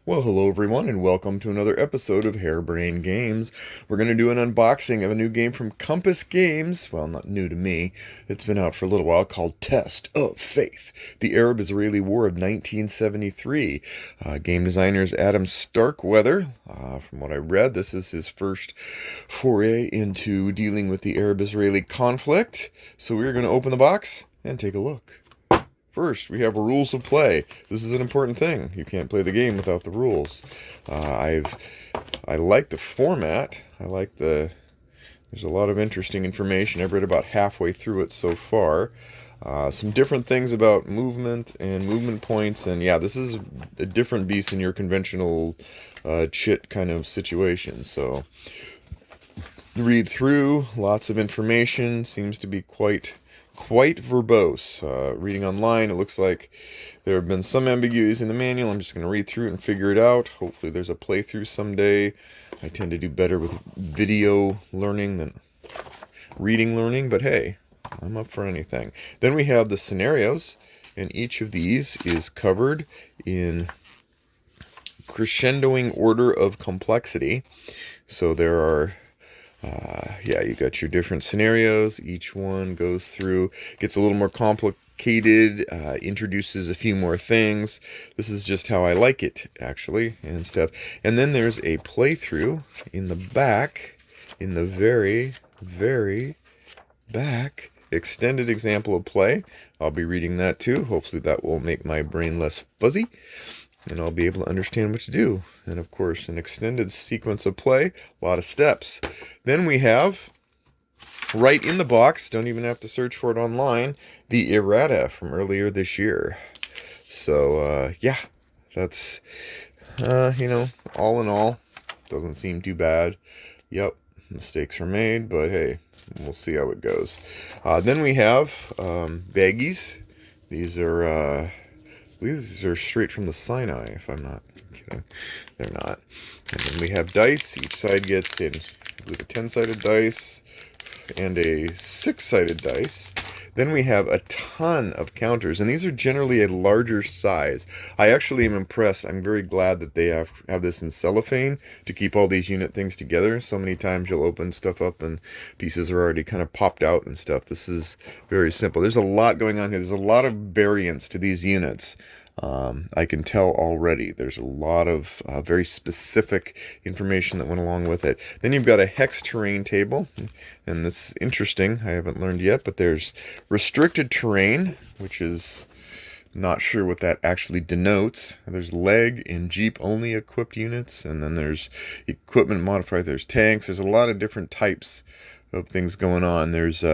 Well, hello everyone, and welcome to another episode of Harebrained Games. We're going to do an unboxing of a new game from Compass Games. Well, not new to me. It's been out for a little while, called Test of Faith, the Arab-Israeli War of 1973. Game designer is Adam Starkweather. From what I read, this is his first foray into dealing with the Arab-Israeli conflict. So we're going to open the box and take a look. First, we have rules of play. This is an important thing. You can't play the game without the rules. I like the format. There's a lot of interesting information. I've read about halfway through it so far. Some different things about movement and movement points, and yeah, this is a different beast in your conventional chit kind of situation. So, read through, lots of information, seems to be quite verbose. Reading online, it looks like there have been some ambiguities in the manual. I'm just going to read through it and figure it out. Hopefully there's a playthrough someday. I tend to do better with video learning than reading learning, but hey, I'm up for anything. Then we have the scenarios, and each of these is covered in crescendoing order of complexity. So there are you got your different scenarios. Each one goes through, gets a little more complicated, introduces a few more things. This is just how I like it, actually, and stuff. And then there's a playthrough in the back, in the very, very back, extended example of play. I'll be reading that too. Hopefully that will make my brain less fuzzy, and I'll be able to understand what to do. And of course, an extended sequence of play, a lot of steps. Then we have, right in the box, don't even have to search for it online, the errata from earlier this year. So, yeah, that's, all in all, doesn't seem too bad. Yep, mistakes are made, but hey, we'll see how it goes. Then we have baggies. These are straight from the Sinai, if I'm not kidding. They're not. And then we have dice. Each side gets in, I believe, a 10-sided dice and a 6-sided dice. Then we have a ton of counters, and these are generally a larger size. I actually am impressed. I'm very glad that they have this in cellophane to keep all these unit things together. So many times you'll open stuff up and pieces are already kind of popped out and stuff. This is very simple. There's a lot going on here. There's a lot of variance to these units. I can tell already. There's a lot of very specific information that went along with it. Then you've got a hex terrain table, and that's interesting. I haven't learned yet, but there's restricted terrain, which is not sure what that actually denotes. There's leg and jeep only equipped units, and then there's equipment modifier. There's tanks. There's a lot of different types of things going on. There's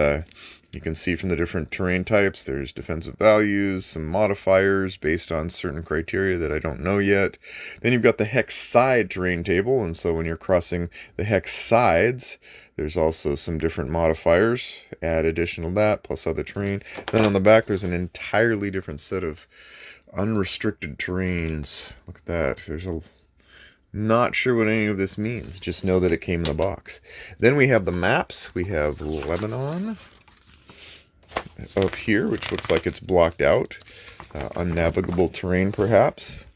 you can see from the different terrain types, there's defensive values, some modifiers based on certain criteria that I don't know yet. Then you've got the hex side terrain table, and so when you're crossing the hex sides, there's also some different modifiers. Add additional that, plus other terrain. Then on the back, there's an entirely different set of unrestricted terrains. Look at that. Not sure what any of this means. Just know that it came in the box. Then we have the maps. We have Lebanon up here, which looks like it's blocked out. Unnavigable terrain, perhaps.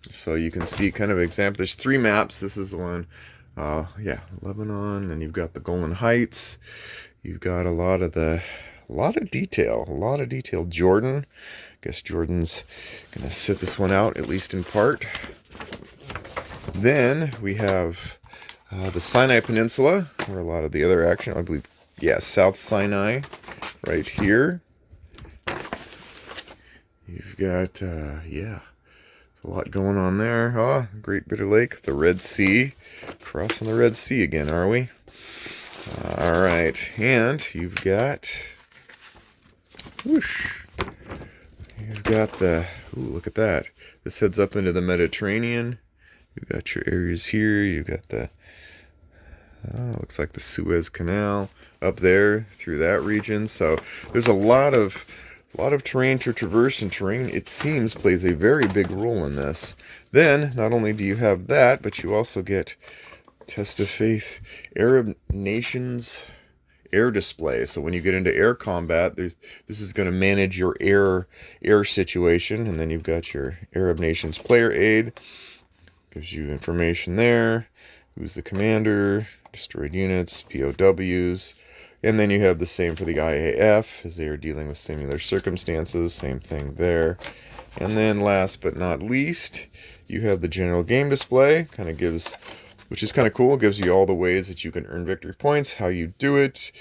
So you can see kind of example. There's 3 maps. This is the one. Lebanon. And you've got the Golan Heights. You've got a lot of detail. Jordan. I guess Jordan's gonna sit this one out, at least in part. Then we have the Sinai Peninsula, where a lot of the other action, I believe, South Sinai, right here. You've got, a lot going on there. Oh, Great Bitter Lake, the Red Sea. Crossing the Red Sea again, are we? All right, and you've got, look at that. This heads up into the Mediterranean. You've got your areas here. You've got looks like the Suez Canal up there through that region. So there's a lot of terrain to traverse, and terrain, it seems, plays a very big role in this. Then, not only do you have that, but you also get Test of Faith Arab Nations air display. So when you get into air combat, this is going to manage your air situation, and then you've got your Arab Nations player aid. Gives you information there. Who's the commander, destroyed units, POWs. And then you have the same for the IAF, as they are dealing with similar circumstances. Same thing there. And then last but not least, you have the general game display. Kind of gives, which is kind of cool, gives you all the ways that you can earn victory points, how you do it,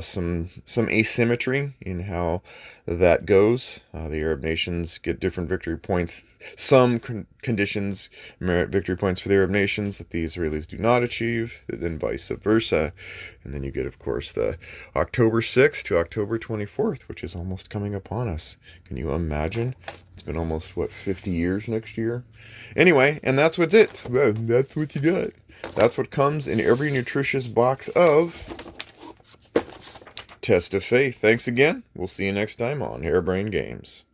some asymmetry in how that goes. The Arab nations get different victory points. Some conditions merit victory points for the Arab nations that the Israelis do not achieve, then vice versa. And then you get, of course, the October 6th to October 24th, which is almost coming upon us. Can you imagine? It's been almost, what, 50 years next year? Anyway, and that's what's it. Well, that's what you got. That's what comes in every nutritious box of Test of Faith. Thanks again. We'll see you next time on Harebrained Games.